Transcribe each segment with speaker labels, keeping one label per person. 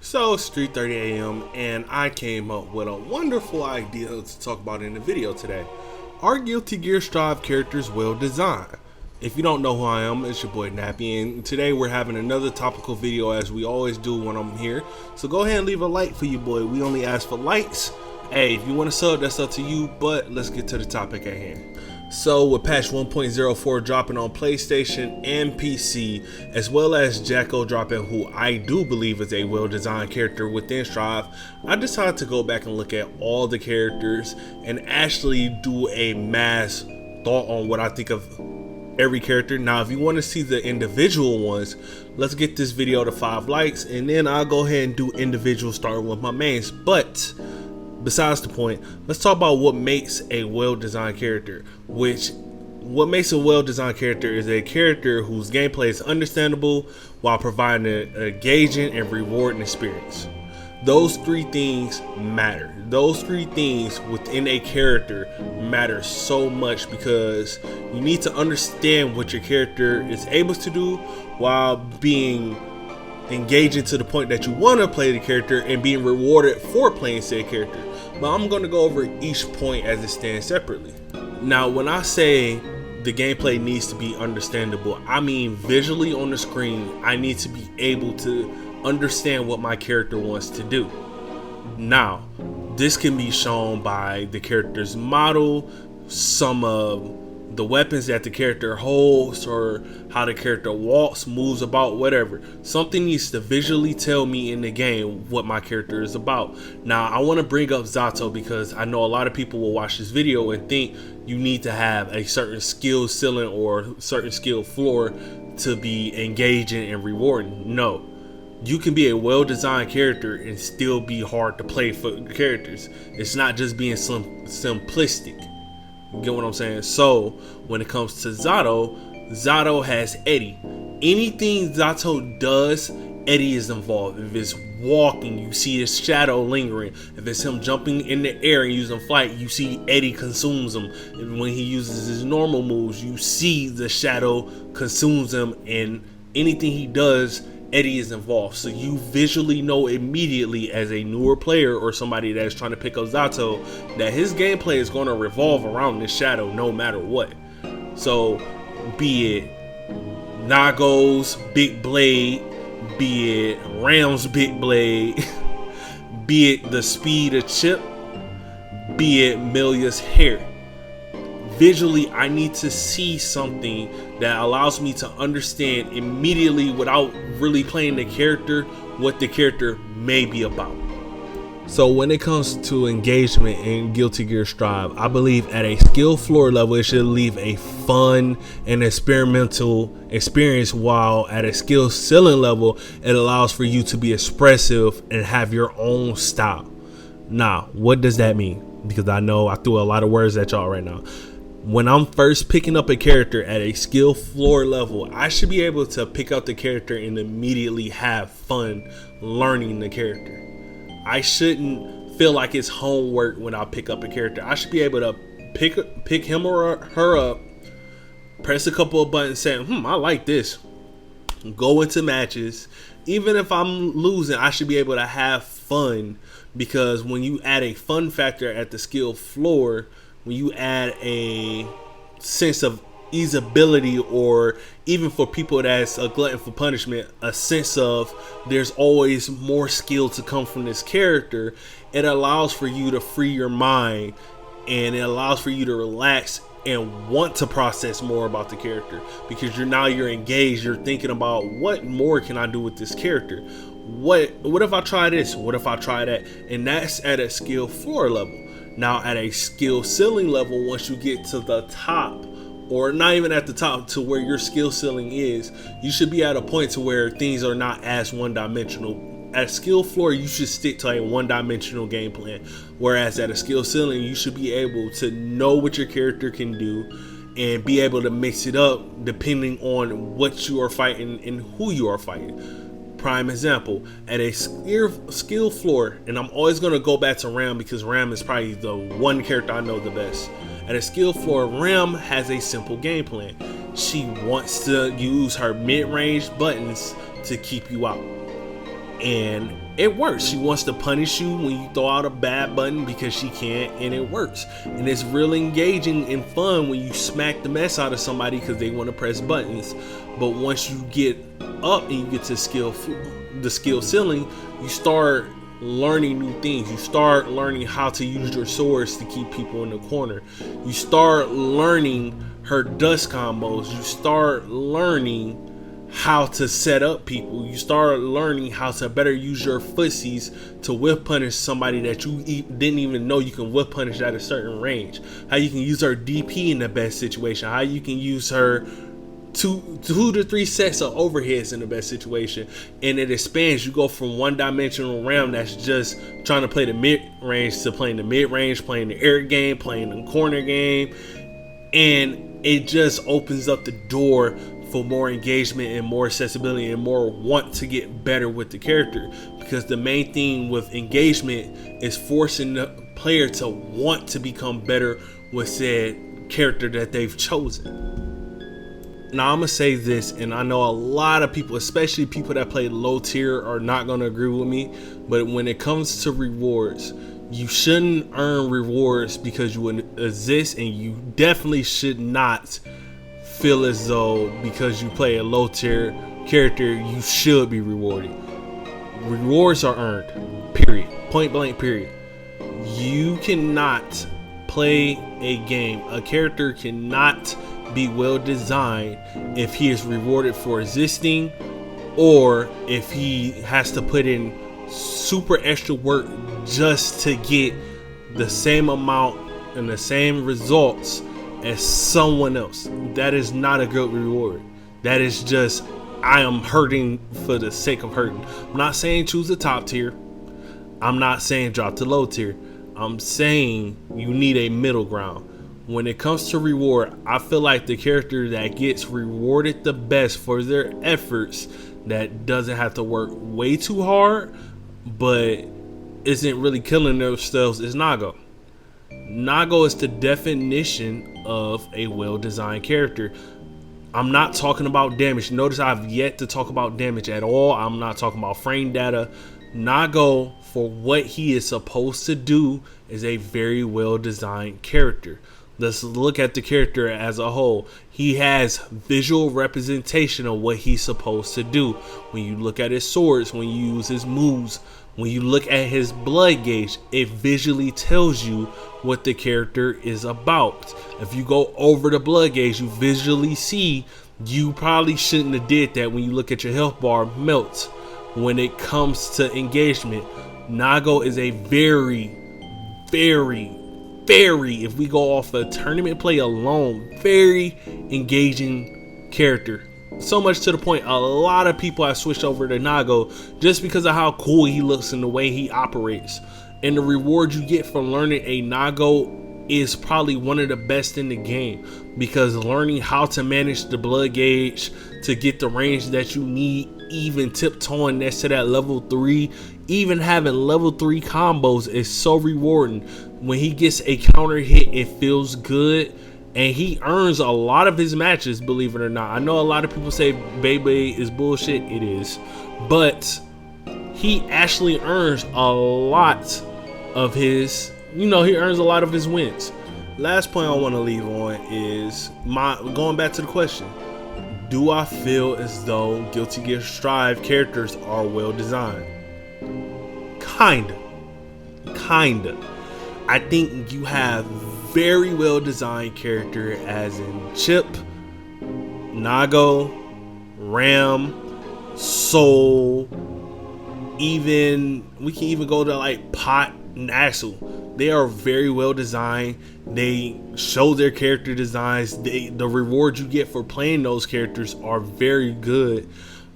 Speaker 1: So it's 3:30 a.m. and I came up with a wonderful idea to talk about in the video today. Are Guilty Gear Strive characters well designed? If you don't know who I am, it's your boy Nappy, and today we're having another topical video as we always do when I'm here. So go ahead and leave a like for you, boy. We only ask for likes. Hey, if you want to sub, that's up to you, but let's get to the topic at hand. So with patch 1.04 dropping on PlayStation and PC, as well as Jacko dropping, who I do believe is a well-designed character within Strive, I decided to go back and look at all the characters and actually do a mass thought on what I think of every character. Now, if you want to see the individual ones, let's get this video to 5 likes, and then I'll go ahead and do individual starting with my mains. But besides the point, let's talk about what makes a well-designed character. What makes a well-designed character is a character whose gameplay is understandable while providing an engaging and rewarding experience. Those 3 things matter. Those 3 things within a character matter so much, because you need to understand what your character is able to do while being engaging to the point that you want to play the character and being rewarded for playing said character. But I'm going to go over each point as it stands separately. Now, when I say the gameplay needs to be understandable, I mean visually on the screen, I need to be able to understand what my character wants to do. Now, this can be shown by the character's model, some of the weapons that the character holds, or how the character walks, moves about, whatever. Something needs to visually tell me in the game what my character is about. Now, I want to bring up Zato because I know a lot of people will watch this video and think you need to have a certain skill ceiling or certain skill floor to be engaging and rewarding. No. You can be a well-designed character and still be hard to play for characters. It's not just being simplistic. You get what I'm saying? So when it comes to Zato has Eddie. Anything Zato does, Eddie is involved. If it's walking, you see his shadow lingering. If it's him jumping in the air and using flight, you see Eddie consumes him. And when he uses his normal moves, you see the shadow consumes him, and anything he does, Eddie is involved. So you visually know immediately as a newer player or somebody that's trying to pick up Zato that his gameplay is going to revolve around this shadow no matter what. So be it Nago's big blade, be it Ram's big blade, be it the speed of Chip, be it Milia's hair. Visually, I need to see something that allows me to understand immediately, without really playing the character, what the character may be about. So when it comes to engagement in Guilty Gear Strive, I believe at a skill floor level, it should leave a fun and experimental experience, while at a skill ceiling level, it allows for you to be expressive and have your own style. Now, what does that mean? Because I know I threw a lot of words at y'all right now. When I'm first picking up a character at a skill floor level, I should be able to pick up the character and immediately have fun learning the character. I shouldn't feel like it's homework when I pick up a character. I should be able to pick him or her up, press a couple of buttons, say, I like this. Go into matches. Even if I'm losing, I should be able to have fun, because when you add a fun factor at the skill floor, when you add a sense of easeability, or even for people that's a glutton for punishment, a sense of there's always more skill to come from this character, it allows for you to free your mind, and it allows for you to relax and want to process more about the character, because you're engaged. You're thinking about, what more can I do with this character? What if I try this? What if I try that? And that's at a skill floor level. Now, at a skill ceiling level, once you get to the top, or not even at the top, to where your skill ceiling is, you should be at a point to where things are not as one-dimensional. At a skill floor, you should stick to a one-dimensional game plan, whereas at a skill ceiling, you should be able to know what your character can do and be able to mix it up depending on what you are fighting and who you are fighting. Prime example, at a skill floor, and I'm always going to go back to Ram because Ram is probably the one character I know the best. At a skill floor, Ram has a simple game plan. She wants to use her mid-range buttons to keep you out. and it works. She wants to punish you when you throw out a bad button because she can't, and it works. And it's really engaging and fun when you smack the mess out of somebody because they want to press buttons. But once you get up and you get to the skill ceiling, you start learning new things. You start learning how to use your swords to keep people in the corner. You start learning her dust combos. You start learning how to set up people. You start learning how to better use your footsies to whip punish somebody that you didn't even know you can whip punish at a certain range. How you can use her DP in the best situation. How you can use her two to three sets of overheads in the best situation. And it expands. You go from one-dimensional Ram that's just trying to play the mid-range to playing the mid-range, playing the air game, playing the corner game. And it just opens up the door for more engagement and more accessibility and more want to get better with the character, because the main thing with engagement is forcing the player to want to become better with said character that they've chosen. Now I'm gonna say this, and I know a lot of people, especially people that play low tier, are not gonna agree with me, but when it comes to rewards, you shouldn't earn rewards because you exist, and you definitely should not feel as though because you play a low tier character you should be rewarded. Rewards are earned, period, point blank, period. You cannot play a game, a character cannot be well designed if he is rewarded for existing, or if he has to put in super extra work just to get the same amount and the same results as someone else. That is not a good reward. That is just, I am hurting for the sake of hurting. I'm not saying choose the top tier. I'm not saying drop to low tier. I'm saying you need a middle ground. When it comes to reward, I feel like the character that gets rewarded the best for their efforts, that doesn't have to work way too hard but isn't really killing themselves, is Nago. Nago is the definition of a well-designed character. I'm not talking about damage. Notice I've yet to talk about damage at all. I'm not talking about frame data. Nago, for what he is supposed to do, is a very well-designed character. Let's look at the character as a whole. He has visual representation of what he's supposed to do. When you look at his swords, when you use his moves, when you look at his blood gauge, it visually tells you what the character is about. If you go over the blood gauge, you visually see you probably shouldn't have did that. When you look at your health bar melts. When it comes to engagement, Nago is a very, if we go off a tournament play alone, very engaging character. So much to the point a lot of people have switched over to Nago just because of how cool he looks and the way he operates. And the reward you get from learning a Nago is probably one of the best in the game, because learning how to manage the blood gauge to get the range that you need, even tiptoeing next to that level 3, even having level 3 combos is so rewarding. When he gets a counter hit, it feels good. And he earns a lot of his matches, believe it or not. I know a lot of people say Beyblade is bullshit. It is. But he actually earns a lot of his, he earns a lot of his wins. Last point I want to leave on is going back to the question. Do I feel as though Guilty Gear Strive characters are well designed? Kinda. I think you have very well designed character as in Chip, Nago, Ram, Soul, even we can even go to like Pot and Axel. They are very well designed. They show their character designs. The rewards you get for playing those characters are very good,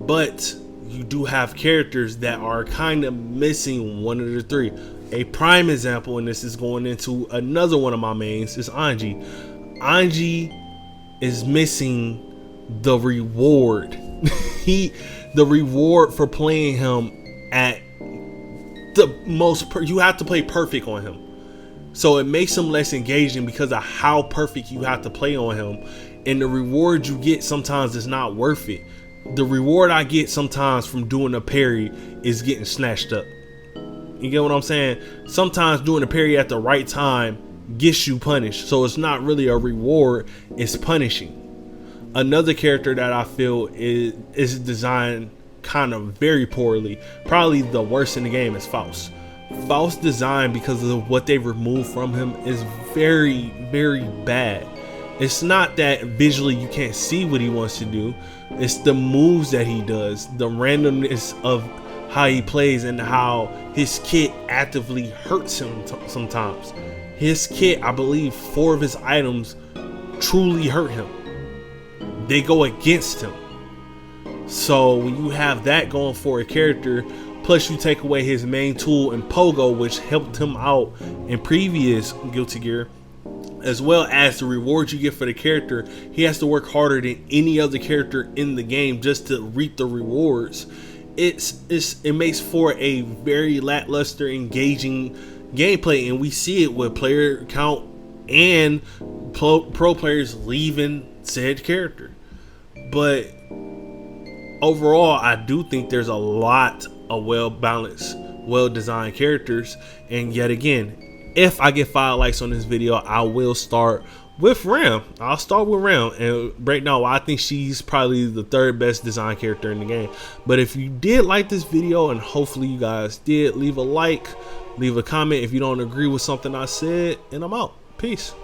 Speaker 1: but you do have characters that are kind of missing one of the three. A prime example, and this is going into another one of my mains, is Anji. Anji is missing the reward. The reward for playing him at the most, you have to play perfect on him. So it makes him less engaging because of how perfect you have to play on him. And the reward you get sometimes is not worth it. the reward I get sometimes from doing a parry is getting snatched up. You get what I'm saying? Sometimes doing a parry at the right time gets you punished. So it's not really a reward, it's punishing. Another character that I feel is designed kind of very poorly, probably the worst in the game, is Faust. Faust's design, because of what they removed from him, is very, very bad. It's not that visually you can't see what he wants to do. It's the moves that he does, the randomness of how he plays, and how his kit actively hurts him sometimes. His kit, I believe 4 of his items truly hurt him. They go against him. So when you have that going for a character, plus you take away his main tool in Pogo, which helped him out in previous Guilty Gear, as well as the rewards you get for the character, he has to work harder than any other character in the game just to reap the rewards. It makes for a very lackluster, engaging gameplay, and we see it with player count and pro players leaving said character. But overall, I do think there's a lot of well-balanced, well-designed characters. And yet again, if I get 5 likes on this video, I will start with Ram. I'll start with Ram and break down why I think she's probably the 3rd best design character in the game. But if you did like this video, and hopefully you guys did, leave a like, leave a comment if you don't agree with something I said, and I'm out. Peace.